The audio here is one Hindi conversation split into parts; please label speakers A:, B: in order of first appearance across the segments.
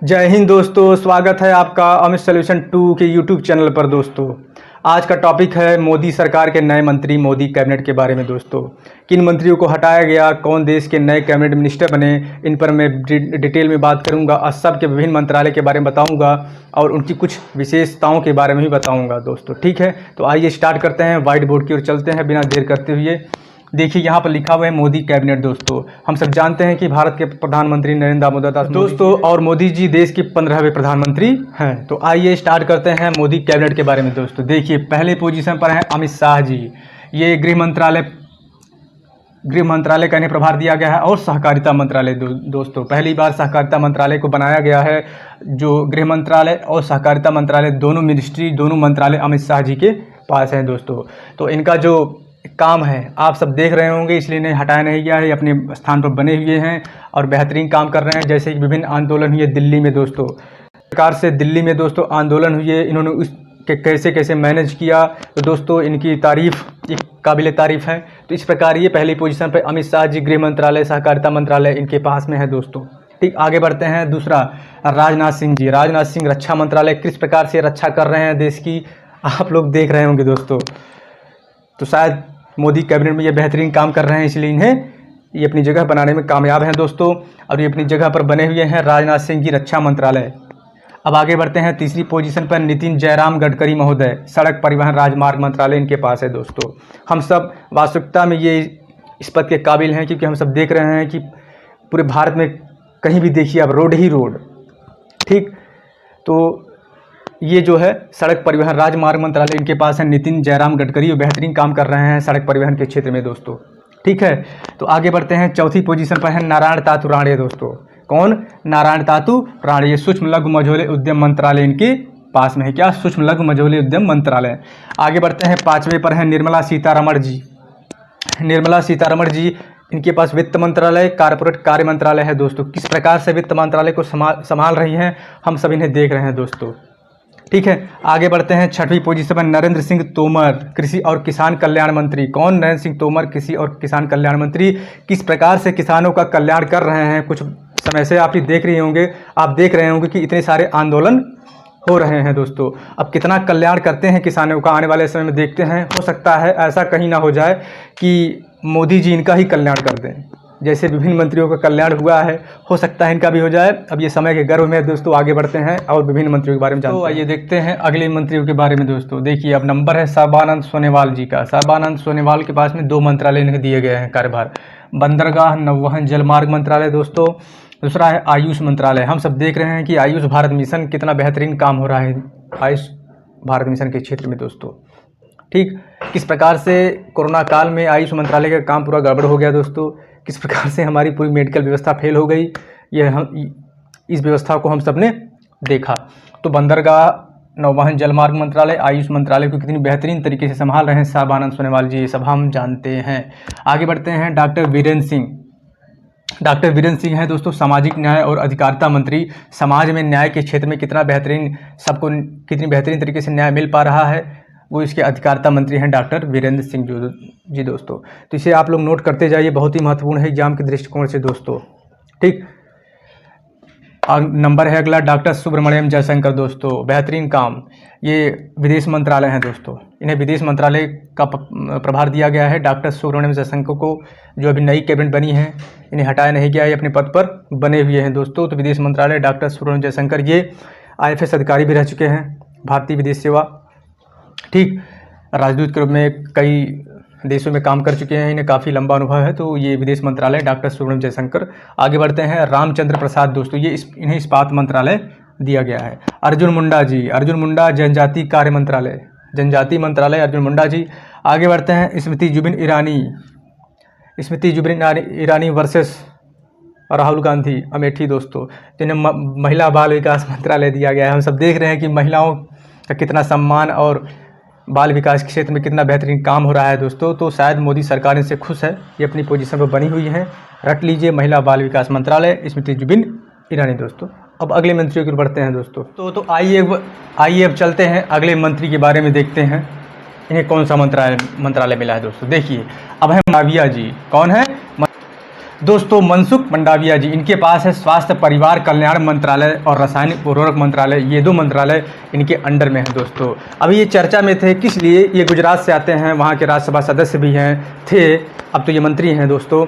A: जय हिंद दोस्तों, स्वागत है आपका अमित सॉल्यूशन 2 के यूट्यूब चैनल पर। दोस्तों आज का टॉपिक है मोदी सरकार के नए मंत्री, मोदी कैबिनेट के बारे में। दोस्तों किन मंत्रियों को हटाया गया, कौन देश के नए कैबिनेट मिनिस्टर बने, इन पर मैं डिटेल में बात करूंगा और सबके विभिन्न मंत्रालय के बारे में बताऊंगा और उनकी कुछ विशेषताओं के बारे में भी बताऊंगा। दोस्तों ठीक है, तो आइए स्टार्ट करते हैं, व्हाइट बोर्ड की ओर चलते हैं बिना देर करते हुए। देखिए यहाँ पर लिखा हुआ है मोदी कैबिनेट। दोस्तों हम सब जानते हैं कि भारत के प्रधानमंत्री नरेंद्र दामोदर दास दोस्तों और मोदी जी देश के 15वें प्रधानमंत्री हैं। तो आइए स्टार्ट करते हैं मोदी कैबिनेट के बारे में। दोस्तों देखिए पहले पोजीशन पर हैं अमित शाह जी। ये गृह मंत्रालय का इन्हें प्रभार दिया गया है और सहकारिता मंत्रालय। दोस्तों पहली बार सहकारिता मंत्रालय को बनाया गया है। जो गृह मंत्रालय और सहकारिता मंत्रालय दोनों मिनिस्ट्री, दोनों मंत्रालय अमित शाह जी के पास हैं। दोस्तों तो इनका जो काम है आप सब देख रहे होंगे, इसलिए इन्हें हटाया नहीं गया है, अपने स्थान पर बने हुए हैं और बेहतरीन काम कर रहे हैं। जैसे कि विभिन्न आंदोलन हुए दिल्ली में। दोस्तों प्रकार से दिल्ली में दोस्तों आंदोलन हुए, इन्होंने उसके कैसे कैसे मैनेज किया, तो दोस्तों इनकी तारीफ, एक काबिल तारीफ है। तो इस प्रकार ये पहली पोजीशन पर अमित शाह जी, गृह मंत्रालय, सहकारिता मंत्रालय इनके पास में है। दोस्तों ठीक, आगे बढ़ते हैं। दूसरा राजनाथ सिंह जी। राजनाथ सिंह रक्षा मंत्रालय, किस प्रकार से रक्षा कर रहे हैं देश की, आप लोग देख रहे होंगे। दोस्तों तो शायद मोदी कैबिनेट में ये बेहतरीन काम कर रहे हैं, इसलिए इन्हें ये अपनी जगह बनाने में कामयाब हैं। दोस्तों और ये अपनी जगह पर बने हुए हैं राजनाथ सिंह जी, रक्षा मंत्रालय। अब आगे बढ़ते हैं तीसरी पोजीशन पर नितिन जयराम गडकरी महोदय, सड़क परिवहन राजमार्ग मंत्रालय इनके पास है। दोस्तों हम सब वास्तविकता में ये इस पद के काबिल हैं, क्योंकि हम सब देख रहे हैं कि पूरे भारत में कहीं भी देखिए अब रोड ही रोड। ठीक, तो ये जो है सड़क परिवहन राजमार्ग मंत्रालय इनके पास है नितिन जयराम गडकरी, और बेहतरीन काम कर रहे हैं सड़क परिवहन के क्षेत्र में। दोस्तों ठीक है, तो आगे बढ़ते हैं। चौथी पोजीशन पर है नारायण तातू राणे। दोस्तों कौन? नारायण तातू राणे। ये सूक्ष्म लघु मझोले उद्यम मंत्रालय इनके पास में है। क्या? सूक्ष्म लघु मझोले उद्यम मंत्रालय। आगे बढ़ते हैं, पाँचवें पर है निर्मला सीतारमण जी। निर्मला सीतारमण जी, इनके पास वित्त मंत्रालय, कारपोरेट कार्य मंत्रालय है। दोस्तों किस प्रकार से वित्त मंत्रालय को संभाल रही हैं हम सब इन्हें देख रहे हैं। दोस्तों ठीक है, आगे बढ़ते हैं। छठवीं पोजीशन पर नरेंद्र सिंह तोमर, कृषि और किसान कल्याण मंत्री। कौन? नरेंद्र सिंह तोमर, कृषि और किसान कल्याण मंत्री। किस प्रकार से किसानों का कल्याण कर रहे हैं, कुछ समय से आप ही देख रहे होंगे, कि इतने सारे आंदोलन हो रहे हैं। दोस्तों अब कितना कल्याण करते हैं किसानों का, आने वाले समय में देखते हैं। हो सकता है ऐसा कहीं ना हो जाए कि मोदी जी इनका ही कल्याण कर दें, जैसे विभिन्न मंत्रियों का कल्याण हुआ है, हो सकता है इनका भी हो जाए। अब ये समय के गर्भ में। दोस्तों आगे बढ़ते हैं और विभिन्न मंत्रियों के बारे में जानते हैं। तो आइए देखते हैं अगले मंत्रियों के बारे में। दोस्तों देखिए अब नंबर है सर्बानंद सोनोवाल जी का। सर्बानंद सोनोवाल के पास में 2 मंत्रालय इन्हें दिए गए हैं कार्यभार, बंदरगाह नौवहन जलमार्ग मंत्रालय। दोस्तों दूसरा है आयुष मंत्रालय। हम सब देख रहे हैं कि आयुष भारत मिशन कितना बेहतरीन काम हो रहा है आयुष भारत मिशन के क्षेत्र में। दोस्तों ठीक, किस प्रकार से कोरोना काल में आयुष मंत्रालय का काम पूरा गड़बड़ हो गया। दोस्तों किस प्रकार से हमारी पूरी मेडिकल व्यवस्था फेल हो गई, इस व्यवस्था को हम सब ने देखा। तो बंदरगाह नौवहन जलमार्ग मंत्रालय, आयुष मंत्रालय को कितनी बेहतरीन तरीके से संभाल रहे हैं सर्बानंद सोनोवाल जी, ये सब हम जानते हैं। आगे बढ़ते हैं। डॉक्टर वीरेंद्र सिंह। डॉक्टर वीरेंद्र सिंह हैं दोस्तों सामाजिक न्याय और अधिकारिता मंत्री। समाज में न्याय के क्षेत्र में कितना बेहतरीन, सबको कितनी बेहतरीन तरीके से न्याय मिल पा रहा है, वो इसके अधिकारिता मंत्री हैं डॉक्टर वीरेंद्र सिंह जी। दोस्तों तो इसे आप लोग नोट करते जाइए, बहुत ही महत्वपूर्ण है एग्जाम के दृष्टिकोण से। दोस्तों ठीक, नंबर है अगला डॉक्टर सुब्रमण्यम जयशंकर। दोस्तों बेहतरीन काम, ये विदेश मंत्रालय हैं। दोस्तों इन्हें विदेश मंत्रालय का प्रभार दिया गया है डॉक्टर सुब्रमण्यम जयशंकर को, जो अभी नई कैबिनेट बनी है, इन्हें हटाया नहीं गया है, अपने पद पर बने हुए हैं। दोस्तों तो विदेश मंत्रालय डॉक्टर सुब्रमण्यम जयशंकर, ये IFS अधिकारी भी रह चुके हैं, भारतीय विदेश सेवा। ठीक, राजदूत के रूप में कई देशों में काम कर चुके हैं, इन्हें काफ़ी लंबा अनुभव है। तो ये विदेश मंत्रालय डॉक्टर सुब्रमण्यम जयशंकर। आगे बढ़ते हैं। रामचंद्र प्रसाद। दोस्तों ये इन्हें इस्पात मंत्रालय दिया गया है। अर्जुन मुंडा जी। अर्जुन मुंडा जनजाति कार्य मंत्रालय, जनजाति मंत्रालय अर्जुन मुंडा जी। आगे बढ़ते हैं। स्मृति जुबिन ईरानी। स्मृति जुबिन ईरानी वर्सेस राहुल गांधी अमेठी। दोस्तों जिन्हें महिला बाल विकास मंत्रालय दिया गया है। हम सब देख रहे हैं कि महिलाओं का कितना सम्मान और बाल विकास के क्षेत्र में कितना बेहतरीन काम हो रहा है। दोस्तों तो शायद मोदी सरकार इनसे खुश है, ये अपनी पोजीशन पर बनी हुई है। रट लीजिए, महिला बाल विकास मंत्रालय, स्मृति जुबिन ईरानी। दोस्तों अब अगले मंत्रियों की ओर बढ़ते हैं। दोस्तों तो आइए अब चलते हैं अगले मंत्री के बारे में, देखते हैं इन्हें कौन सा मंत्रालय मिला है। दोस्तों देखिए अब है मालविया जी। कौन है? दोस्तों मनसुख मंडाविया जी, इनके पास है स्वास्थ्य परिवार कल्याण मंत्रालय और रासायनिक उर्वरक मंत्रालय, ये 2 मंत्रालय इनके अंडर में है दोस्तों। अभी ये चर्चा में थे, किस लिए? ये गुजरात से आते हैं, वहाँ के राज्यसभा सदस्य भी थे, अब तो ये मंत्री हैं दोस्तों।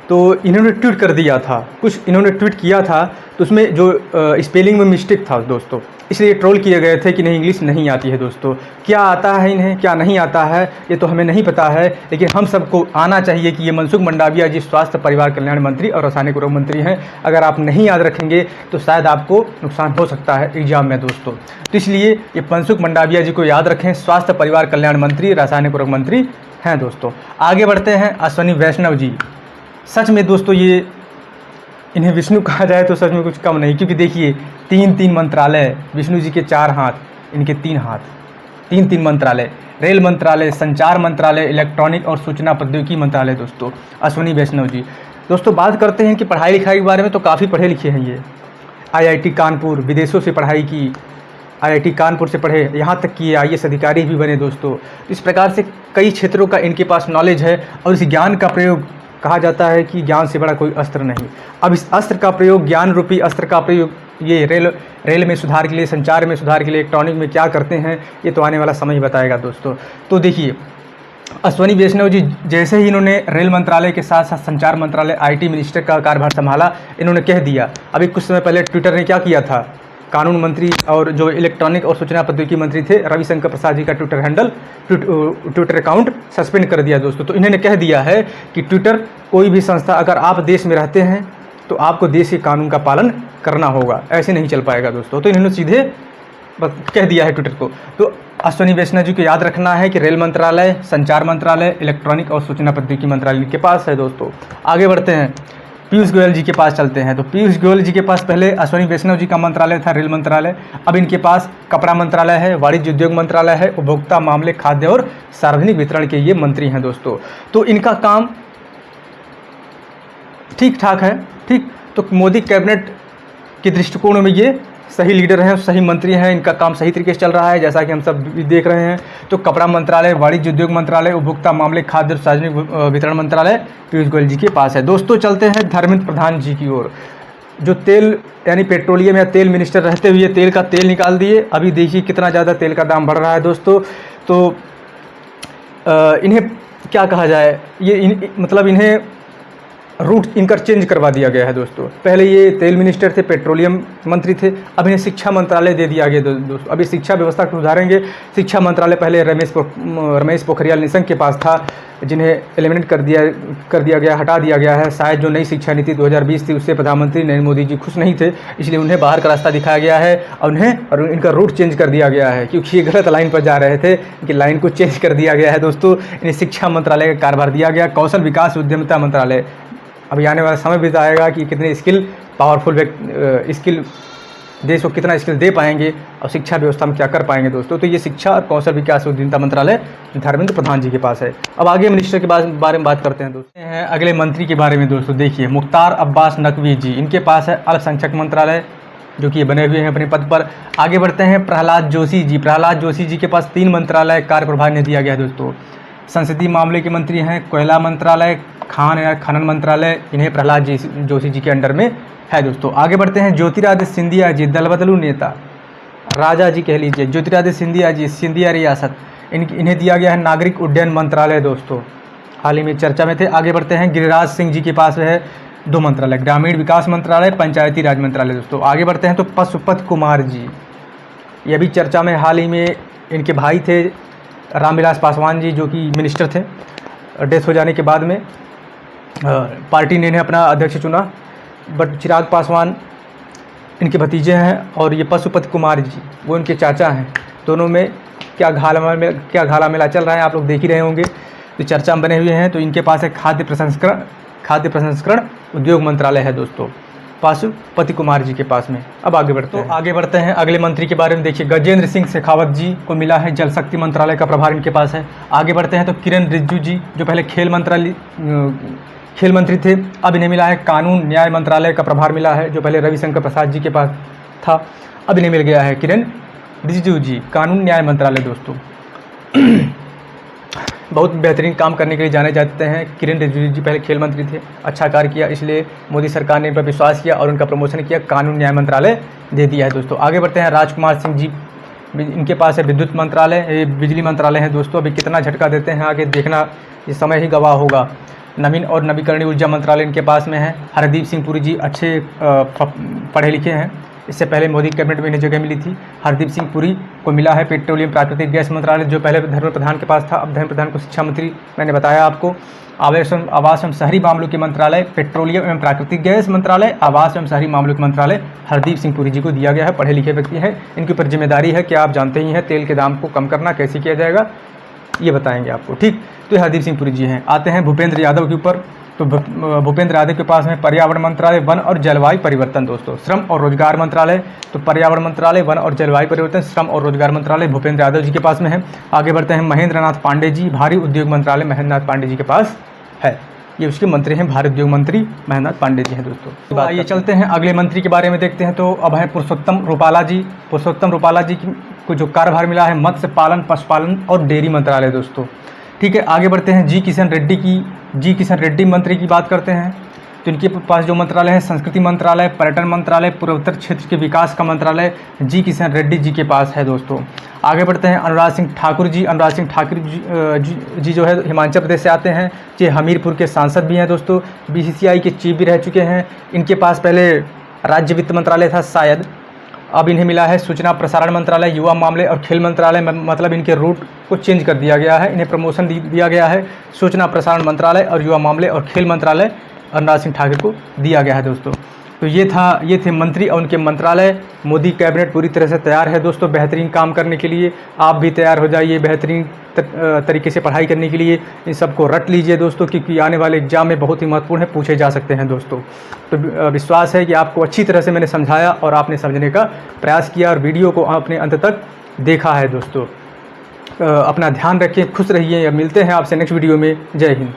A: तो इन्होंने ट्वीट कर दिया था, कुछ इन्होंने ट्वीट किया था, तो उसमें जो स्पेलिंग में मिस्टेक था दोस्तों, इसलिए ट्रोल किए गए थे कि नहीं इंग्लिश नहीं आती है दोस्तों। क्या आता है इन्हें, क्या नहीं आता है, ये तो हमें नहीं पता है, लेकिन हम सबको आना चाहिए कि ये मनसुख मंडाविया जी स्वास्थ्य परिवार कल्याण मंत्री और रासायनिक उर्वरक मंत्री हैं। अगर आप नहीं याद रखेंगे तो शायद आपको नुकसान हो सकता है एग्जाम में दोस्तों। तो इसलिए ये मनसुख मंडाविया जी को याद रखें, स्वास्थ्य परिवार कल्याण मंत्री, रासायनिक उर्वरक मंत्री हैं दोस्तों। आगे बढ़ते हैं, अश्विनी वैष्णव जी, सच में दोस्तों ये इन्हें विष्णु कहा जाए तो सच में कुछ कम नहीं, क्योंकि देखिए 3 मंत्रालय, विष्णु जी के 4 हाथ, इनके 3 हाथ, 3 मंत्रालय, रेल मंत्रालय, संचार मंत्रालय, इलेक्ट्रॉनिक और सूचना प्रौद्योगिकी मंत्रालय दोस्तों, अश्विनी वैष्णव जी। दोस्तों बात करते हैं कि पढ़ाई लिखाई के बारे में, तो काफ़ी पढ़े लिखे हैं ये, IIT कानपुर, विदेशों से पढ़ाई की, IIT कानपुर से पढ़े, यहाँ तक कि IAS अधिकारी भी बने दोस्तों। इस प्रकार से कई क्षेत्रों का इनके पास नॉलेज है, और इस ज्ञान का प्रयोग, कहा जाता है कि ज्ञान से बड़ा कोई अस्त्र नहीं। अब इस अस्त्र का प्रयोग, ज्ञान रूपी अस्त्र का प्रयोग, ये रेल में सुधार के लिए, संचार में सुधार के लिए, इलेक्ट्रॉनिक में क्या करते हैं, ये तो आने वाला समय ही बताएगा दोस्तों। तो देखिए अश्विनी वैष्णव जी, जैसे ही इन्होंने रेल मंत्रालय के साथ साथ संचार मंत्रालय, IT मिनिस्टर का कार्यभार संभाला, इन्होंने कह दिया, अभी कुछ समय पहले ट्विटर ने क्या किया था, कानून मंत्री और जो इलेक्ट्रॉनिक और सूचना प्रौद्योगिकी मंत्री थे रविशंकर प्रसाद जी का Twitter handle, Twitter account suspend कर दिया दोस्तों। तो इन्होंने कह दिया है कि ट्विटर, कोई भी संस्था, अगर आप देश में रहते हैं तो आपको देश के कानून का पालन करना होगा, ऐसे नहीं चल पाएगा दोस्तों। तो इन्होंने सीधे कह दिया है ट्विटर को। तो अश्विनी वैष्णव जी को याद रखना है कि रेल मंत्रालय, संचार मंत्रालय, इलेक्ट्रॉनिक और सूचना प्रौद्योगिकी मंत्रालय के पास है दोस्तों। आगे बढ़ते हैं, पीयूष गोयल जी के पास चलते हैं। तो पीयूष गोयल जी के पास पहले अश्विनी वैष्णव जी का मंत्रालय था रेल मंत्रालय, अब इनके पास कपड़ा मंत्रालय है, वाणिज्य उद्योग मंत्रालय है, उपभोक्ता मामले, खाद्य और सार्वजनिक वितरण के ये मंत्री हैं दोस्तों। तो इनका काम ठीक ठाक है, ठीक। तो मोदी कैबिनेट के दृष्टिकोण में ये सही लीडर हैं, सही मंत्री हैं, इनका काम सही तरीके से चल रहा है, जैसा कि हम सब भी देख रहे हैं। तो कपड़ा मंत्रालय, वाणिज्य उद्योग मंत्रालय, उपभोक्ता मामले, खाद्य और सार्वजनिक वितरण मंत्रालय पीयूष गोयल जी के पास है दोस्तों। चलते हैं धर्मेंद्र प्रधान जी की ओर, जो तेल यानी पेट्रोलियम या तेल मिनिस्टर रहते हुए तेल का तेल निकाल दिए। अभी देखिए कितना ज़्यादा तेल का दाम बढ़ रहा है दोस्तों। तो इन्हें क्या कहा जाए, ये मतलब इन्हें रूट इनका चेंज करवा दिया गया है दोस्तों। पहले ये तेल मिनिस्टर थे, पेट्रोलियम मंत्री थे, अब इन्हें शिक्षा मंत्रालय दे दिया गया दोस्तों। अभी शिक्षा व्यवस्था को सुधारेंगे। शिक्षा मंत्रालय पहले रमेश पोखरियाल निशंक के पास था, जिन्हें एलिमिनेट कर दिया गया, हटा दिया गया है। शायद जो नई शिक्षा नीति 2020 थी उससे प्रधानमंत्री नरेंद्र मोदी जी खुश नहीं थे, इसलिए उन्हें बाहर का रास्ता दिखाया गया है और इनका रूट चेंज कर दिया गया है, क्योंकि ये गलत लाइन पर जा रहे थे, कि लाइन को चेंज कर दिया गया है दोस्तों। इन्हें शिक्षा मंत्रालय का कार्यभार दिया गया। कौशल विकास उद्यमिता मंत्रालय, अभी आने वाला समय बताएगा कि कितने पावरफुल स्किल देश को कितना स्किल दे पाएंगे और शिक्षा व्यवस्था में क्या कर पाएंगे दोस्तों। तो ये शिक्षा और कौशल विकास उद्यमिता मंत्रालय धर्मेंद्र प्रधान जी के पास है। अब आगे मिनिस्टर के बारे में बात करते हैं दोस्तों। अगले मंत्री के बारे में दोस्तों देखिए, मुख्तार अब्बास नकवी जी, इनके पास है अल्पसंख्यक मंत्रालय, जो कि ये बने हुए हैं अपने पद पर। आगे बढ़ते हैं प्रहलाद जोशी जी। प्रहलाद जोशी जी के पास 3 मंत्रालय कार्य प्रभार ने दिया गया दोस्तों। संसदीय मामले के मंत्री हैं, कोयला मंत्रालय, खान या खनन मंत्रालय, इन्हें प्रहलाद जोशी जी के अंडर में है दोस्तों। आगे बढ़ते हैं ज्योतिरादित्य सिंधिया जी, दल बदलू नेता, राजा जी कह लीजिए, ज्योतिरादित्य सिंधिया जी, सिंधिया रियासत, इन्हें दिया गया है नागरिक उड्डयन मंत्रालय दोस्तों, हाल ही में चर्चा में थे। आगे बढ़ते हैं गिरिराज सिंह जी के पास है 2 मंत्रालय, ग्रामीण विकास मंत्रालय, पंचायती राज मंत्रालय दोस्तों। आगे बढ़ते हैं तो पशुपत कुमार जी, ये भी चर्चा में, हाल ही में इनके भाई थे रामविलास पासवान जी, जो कि मिनिस्टर थे, डेथ हो जाने के बाद में पार्टी ने इन्हें अपना अध्यक्ष चुना, बट चिराग पासवान इनके भतीजे हैं और ये पशुपति कुमार जी वो इनके चाचा हैं। दोनों में क्या घाला मेला चल रहा है, आप लोग देख ही रहे होंगे, तो चर्चा में बने हुए हैं। तो इनके पास एक खाद्य प्रसंस्करण उद्योग मंत्रालय है दोस्तों, पशुपति कुमार जी के पास में। अब आगे बढ़ते हैं अगले मंत्री के बारे में। देखिए गजेंद्र सिंह शेखावत जी को मिला है जल शक्ति मंत्रालय का प्रभार, इनके पास है। आगे बढ़ते हैं तो किरण रिजिजू जी, जो पहले खेल मंत्री थे, अब इन्हें मिला है कानून न्याय मंत्रालय का प्रभार मिला है, जो पहले रविशंकर प्रसाद जी के पास था, अब इन्हें मिल गया है किरण रिजिजू जी, कानून न्याय मंत्रालय दोस्तों। बहुत बेहतरीन काम करने के लिए जाने जाते हैं। किरेन रिजिजू जी पहले खेल मंत्री थे, अच्छा कार्य किया, इसलिए मोदी सरकार ने इन पर विश्वास किया और उनका प्रमोशन किया, कानून न्याय मंत्रालय दे दिया है दोस्तों। आगे बढ़ते हैं, राजकुमार सिंह जी, इनके पास है विद्युत मंत्रालय, ये बिजली मंत्रालय है दोस्तों। अभी कितना झटका देते हैं आगे देखना, ये समय ही गवाह होगा। नवीन और नवीकरणीय ऊर्जा मंत्रालय इनके पास में है। हरदीप सिंह पुरी जी अच्छे पढ़े लिखे हैं, इससे पहले मोदी कैबिनेट में इन्हें जगह मिली थी। हरदीप सिंह पुरी को मिला है पेट्रोलियम प्राकृतिक गैस मंत्रालय, जो पहले धर्मेंद्र प्रधान के पास था, अब धर्मेंद्र प्रधान को शिक्षा मंत्री मैंने बताया आपको। आवास एवं शहरी मामलों के मंत्रालय, पेट्रोलियम एवं प्राकृतिक गैस मंत्रालय, आवास एवं शहरी मामलों के मंत्रालय हरदीप सिंह पुरी जी को दिया गया है। पढ़े लिखे व्यक्ति हैं, इनके ऊपर जिम्मेदारी है कि आप जानते ही हैं तेल के दाम को कम करना कैसे किया जाएगा, ये बताएंगे आपको, ठीक। तो ये हरदीप सिंह पुरी जी हैं। आते हैं भूपेंद्र यादव के ऊपर, तो भूपेंद्र यादव के पास में पर्यावरण मंत्रालय, वन और जलवायु परिवर्तन दोस्तों। श्रम और रोजगार मंत्रालय, तो पर्यावरण मंत्रालय, वन और जलवायु परिवर्तन, श्रम और रोजगार मंत्रालय भूपेंद्र यादव जी के पास में है। आगे बढ़ते हैं, महेंद्र नाथ पांडे जी, भारी उद्योग मंत्रालय महेंद्र नाथ पांडे जी के पास है, ये उसके मंत्री हैं, भारी उद्योग मंत्री महेंद्र नाथ पांडे जी हैं दोस्तों। तो आइए चलते हैं अगले मंत्री के बारे में देखते हैं। तो अब है पुरुषोत्तम रूपाला जी। पुरुषोत्तम रूपाला जी को जो कार्यभार मिला है मत्स्य पालन, पशुपालन और डेयरी मंत्रालय दोस्तों, ठीक है। आगे बढ़ते हैं, जी किशन रेड्डी मंत्री की बात करते हैं। तो इनके पास जो मंत्रालय है, संस्कृति मंत्रालय, पर्यटन मंत्रालय, पूर्वोत्तर क्षेत्र के विकास का मंत्रालय जी किशन रेड्डी जी के पास है दोस्तों। आगे बढ़ते हैं, अनुराग सिंह ठाकुर जी जो है हिमाचल प्रदेश से आते हैं, ये हमीरपुर के सांसद भी हैं दोस्तों, बीसीसीआई के चीफ भी रह चुके हैं। इनके पास पहले राज्य वित्त मंत्रालय था शायद, अब इन्हें मिला है सूचना प्रसारण मंत्रालय, युवा मामले और खेल मंत्रालय, मतलब इनके रूट को चेंज कर दिया गया है, इन्हें प्रमोशन दिया गया है। सूचना प्रसारण मंत्रालय और युवा मामले और खेल मंत्रालय अनुराग सिंह ठाकुर को दिया गया है दोस्तों। तो ये थे मंत्री और उनके मंत्रालय। मोदी कैबिनेट पूरी तरह से तैयार है दोस्तों बेहतरीन काम करने के लिए। आप भी तैयार हो जाइए बेहतरीन तरीके से पढ़ाई करने के लिए। इन सबको रट लीजिए दोस्तों, क्योंकि आने वाले एग्जाम में बहुत ही महत्वपूर्ण है, पूछे जा सकते हैं दोस्तों। तो विश्वास है कि आपको अच्छी तरह से मैंने समझाया और आपने समझने का प्रयास किया और वीडियो को आपने अंत तक देखा है दोस्तों। अपना ध्यान रखें, खुश रहिए, मिलते हैं आपसे नेक्स्ट वीडियो में। जय हिंद।